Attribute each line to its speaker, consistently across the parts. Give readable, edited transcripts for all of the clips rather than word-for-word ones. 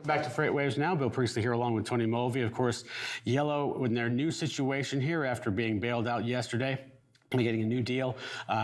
Speaker 1: Back to Freight Waves now. Bill Priestley here along with Tony Mulvey. Of course, Yellow in their new situation here after being bailed out yesterday. Getting a new deal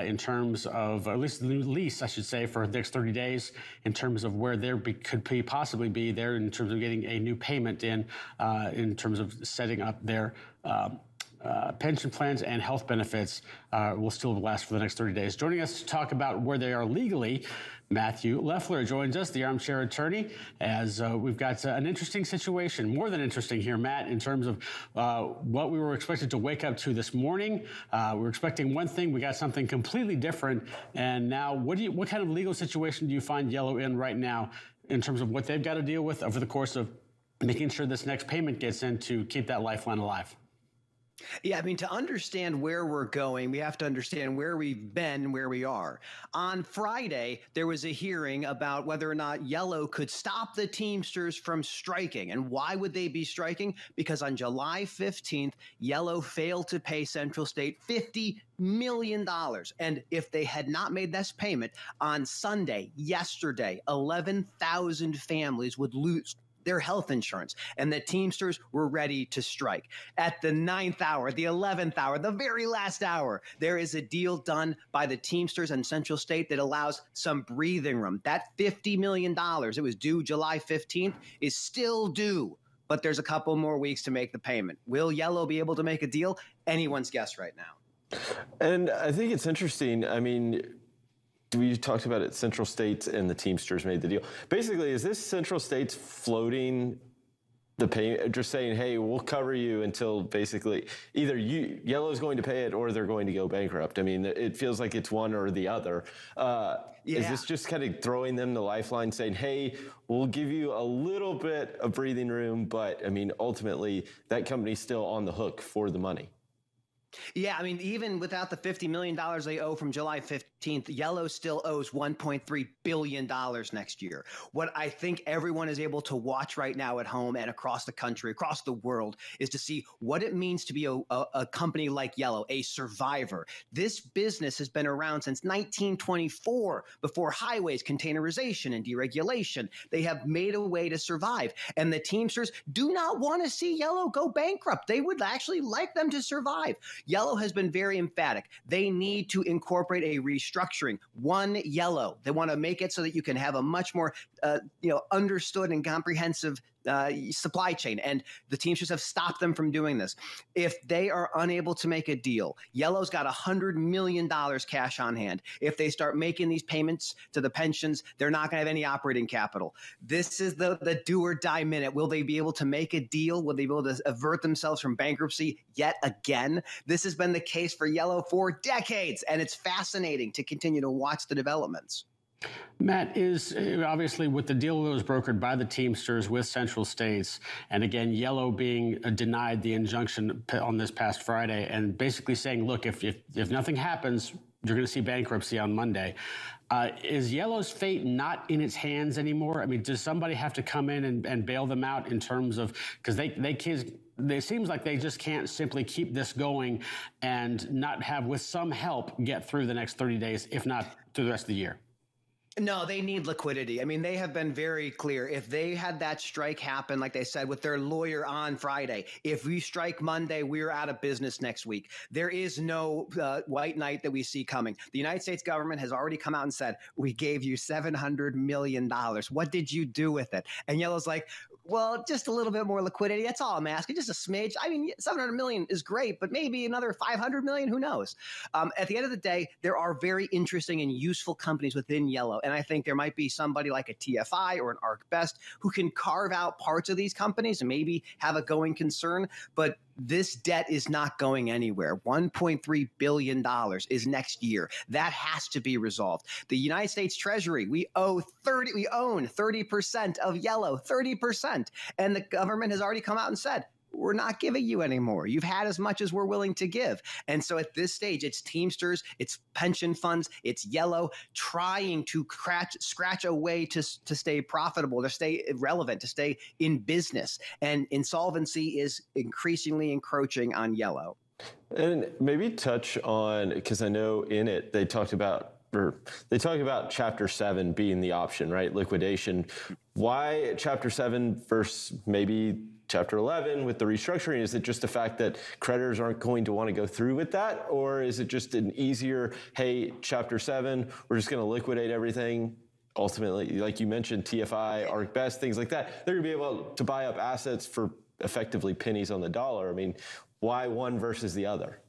Speaker 1: in terms of, at least the new lease, I should say, for the next 30 days in terms of where there could possibly be there in terms of getting a new payment in terms of setting up their pension plans and health benefits will still last for the next 30 days. Joining us to talk about where they are legally, Matthew Leffler joins us, the armchair attorney, as we've got an interesting situation, more than interesting here, Matt, in terms of what we were expected to wake up to this morning. We were expecting one thing, we got something completely different. And now what kind of legal situation do you find Yellow in right now in terms of what they've got to deal with over the course of making sure this next payment gets in to keep that lifeline alive?
Speaker 2: Yeah, I mean, to understand where we're going, we have to understand where we've been and where we are. On Friday, there was a hearing about whether or not Yellow could stop the Teamsters from striking. And why would they be striking? Because on July 15th, Yellow failed to pay Central State $50 million. And if they had not made this payment on Sunday, yesterday, 11,000 families would lose their health insurance, and the Teamsters were ready to strike. At the 9th hour, the 11th hour, the very last hour, there is a deal done by the Teamsters and Central State that allows some breathing room. That $50 million, it was due July 15th, is still due, but there's a couple more weeks to make the payment. Will Yellow be able to make a deal? Anyone's guess right now.
Speaker 3: And I think it's interesting. I mean, we talked about it, Central States and the Teamsters made the deal. Basically, is this Central States floating the pay, just saying, hey, we'll cover you until basically either Yellow's going to pay it or they're going to go bankrupt? I mean, it feels like it's one or the other. Is this just kind of throwing them the lifeline saying, hey, we'll give you a little bit of breathing room, but I mean, ultimately that company's still on the hook for the money?
Speaker 2: Yeah, I mean, even without the $50 million they owe from July 15th, Yellow still owes $1.3 billion next year. What I think everyone is able to watch right now at home and across the country, across the world, is to see what it means to be a company like Yellow, a survivor. This business has been around since 1924, before highways, containerization, and deregulation. They have made a way to survive. And the Teamsters do not want to see Yellow go bankrupt. They would actually like them to survive. Yellow has been very emphatic. They need to incorporate a restructuring. One Yellow. They want to make it so that you can have a much more, understood and comprehensive supply chain. And the Teamsters have stopped them from doing this. If they are unable to make a deal, Yellow's got $100 million cash on hand. If they start making these payments to the pensions, they're not going to have any operating capital. This is the do or die minute. Will they be able to make a deal? Will they be able to avert themselves from bankruptcy yet again? This has been the case for Yellow for decades, and it's fascinating to continue to watch the developments.
Speaker 1: Matt, is obviously with the deal that was brokered by the Teamsters with Central States, and again, Yellow being denied the injunction on this past Friday, and basically saying, look, if nothing happens, you're going to see bankruptcy on Monday. Is Yellow's fate not in its hands anymore? I mean, does somebody have to come in and bail them out in terms of, because it seems like they just can't simply keep this going and not have, with some help, get through the next 30 days, if not through the rest of the year?
Speaker 2: No, they need liquidity. I mean, they have been very clear. If they had that strike happen, like they said, with their lawyer on Friday, if we strike Monday, we're out of business next week. There is no white knight that we see coming. The United States government has already come out and said, we gave you $700 million. What did you do with it? And Yellow's like, well, just a little bit more liquidity. That's all I'm asking. Just a smidge. I mean, $700 million is great, but maybe another $500 million, who knows? At the end of the day, there are very interesting and useful companies within Yellow. And I think there might be somebody like a TFI or an ArcBest who can carve out parts of these companies and maybe have a going concern. But this debt is not going anywhere. $1.3 billion is next year. That has to be resolved. The United States Treasury, we own 30% of Yellow, 30%. And the government has already come out and said, we're not giving you anymore. You've had as much as we're willing to give. And so at this stage, it's Teamsters, it's pension funds, it's Yellow trying to scratch a way to stay profitable, to stay relevant, to stay in business. And insolvency is increasingly encroaching on Yellow.
Speaker 3: And maybe touch on, because I know in it they talk about Chapter 7 being the option, right? Liquidation Why Chapter 7 versus maybe Chapter 11 with the restructuring? Is it just the fact that creditors aren't going to want to go through with that? Or is it just an easier, hey, Chapter 7, we're just going to liquidate everything? Ultimately, like you mentioned, TFI, ArcBest, things like that, they're going to be able to buy up assets for effectively pennies on the dollar. I mean, why one versus the other?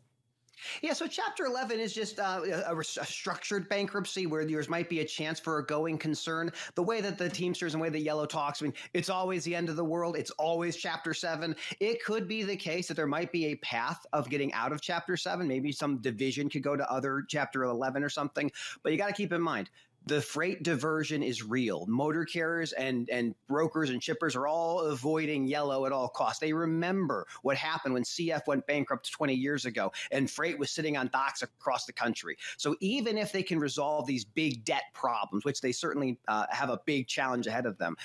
Speaker 2: Yeah, so Chapter 11 is just a structured bankruptcy where there might be a chance for a going concern. The way that the Teamsters and the way the Yellow talks, I mean, it's always the end of the world. It's always Chapter 7. It could be the case that there might be a path of getting out of Chapter 7. Maybe some division could go to other Chapter 11 or something. But you got to keep in mind, the freight diversion is real. Motor carriers and brokers and shippers are all avoiding Yellow at all costs. They remember what happened when CF went bankrupt 20 years ago and freight was sitting on docks across the country. So even if they can resolve these big debt problems, which they certainly have a big challenge ahead of them,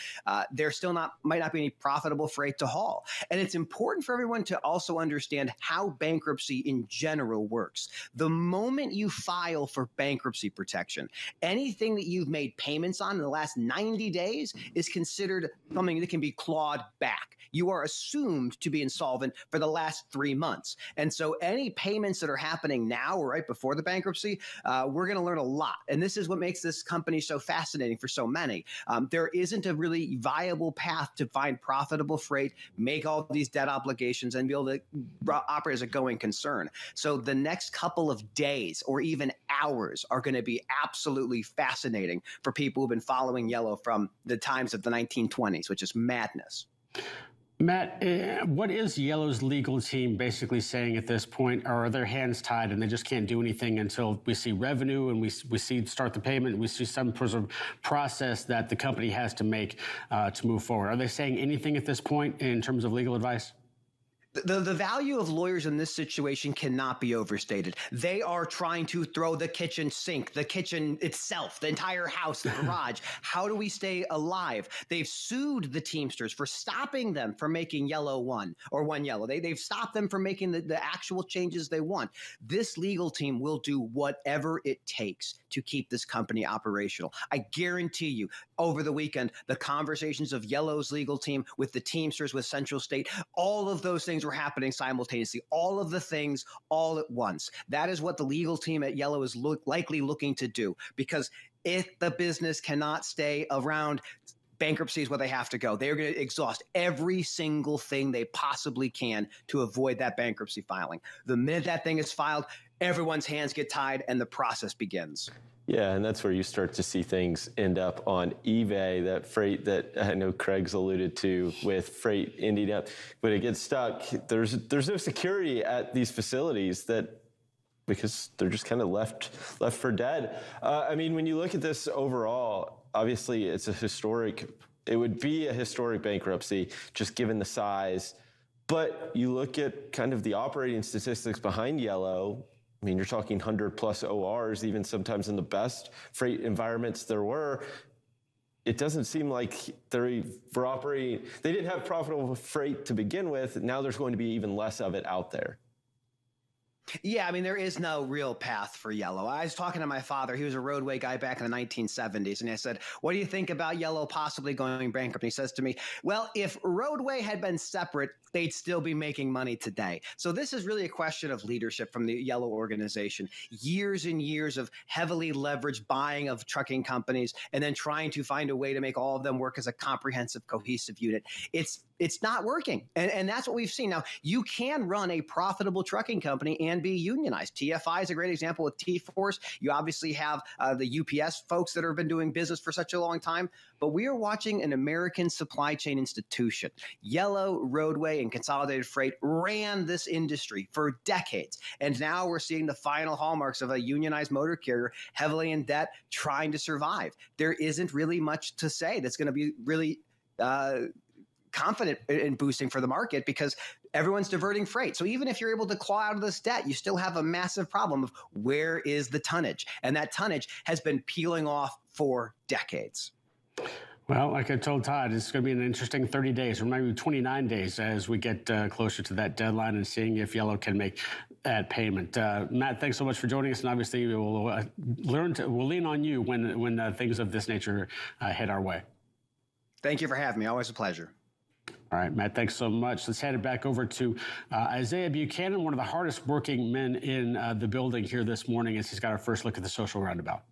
Speaker 2: there still might not be any profitable freight to haul. And it's important for everyone to also understand how bankruptcy in general works. The moment you file for bankruptcy protection, anything that you've made payments on in the last 90 days is considered something that can be clawed back. You are assumed to be insolvent for the last 3 months. And so any payments that are happening now or right before the bankruptcy, we're going to learn a lot. And this is what makes this company so fascinating for so many. There isn't a really viable path to find profitable freight, make all these debt obligations, and be able to operate as a going concern. So the next couple of days or even hours are going to be absolutely fascinating for people who've been following Yellow from the times of the 1920s, which is madness.
Speaker 1: Matt, what is Yellow's legal team basically saying at this point? Or are their hands tied and they just can't do anything until we see revenue and we see start the payment, we see some sort of process that the company has to make to move forward? Are they saying anything at this point in terms of legal advice?
Speaker 2: The value of lawyers in this situation cannot be overstated. They are trying to throw the kitchen sink, the kitchen itself, the entire house, the garage. How do we stay alive? They've sued the Teamsters for stopping them from making Yellow One or One Yellow. They've stopped them from making the actual changes they want. This legal team will do whatever it takes to keep this company operational. I guarantee you, over the weekend, the conversations of Yellow's legal team with the Teamsters, with Central State, all of those things were happening simultaneously, all of the things all at once. That is what the legal team at Yellow is likely looking to do, because if the business cannot stay around, bankruptcy is where they have to go. They're going to exhaust every single thing they possibly can to avoid that bankruptcy filing. The minute that thing is filed, everyone's hands get tied and the process begins.
Speaker 3: Yeah, and that's where you start to see things end up on eBay, that freight that I know Craig's alluded to with freight ending up. When it gets stuck, there's no security at these facilities because they're just kind of left for dead. I mean, when you look at this overall, obviously it would be a historic bankruptcy just given the size. But you look at kind of the operating statistics behind Yellow. I mean, you're talking 100+ ORs, even sometimes in the best freight environments there were. It doesn't seem like they're operating. They didn't have profitable freight to begin with. Now there's going to be even less of it out there.
Speaker 2: Yeah, I mean, there is no real path for Yellow. I was talking to my father. He was a roadway guy back in the 1970s. And I said, what do you think about Yellow possibly going bankrupt? And he says to me, well, if roadway had been separate, they'd still be making money today. So this is really a question of leadership from the Yellow organization. Years and years of heavily leveraged buying of trucking companies and then trying to find a way to make all of them work as a comprehensive, cohesive unit. It's not working. And that's what we've seen. Now, you can run a profitable trucking company and be unionized. TFI is a great example with T-Force. You obviously have the UPS folks that have been doing business for such a long time. But we are watching an American supply chain institution. Yellow, Roadway, and Consolidated Freight ran this industry for decades. And now we're seeing the final hallmarks of a unionized motor carrier heavily in debt, trying to survive. There isn't really much to say that's going to be really confident in boosting for the market because everyone's diverting freight. So even if you're able to claw out of this debt, you still have a massive problem of where is the tonnage? And that tonnage has been peeling off for decades.
Speaker 1: Well, like I told Todd, it's going to be an interesting 30 days or maybe 29 days as we get closer to that deadline and seeing if Yellow can make that payment. Matt, thanks so much for joining us. And obviously, we will we'll lean on you when things of this nature head our way.
Speaker 2: Thank you for having me. Always a pleasure.
Speaker 1: All right, Matt, thanks so much. Let's hand it back over to Isaiah Buchanan, one of the hardest working men in the building here this morning, as he's got our first look at the social roundabout.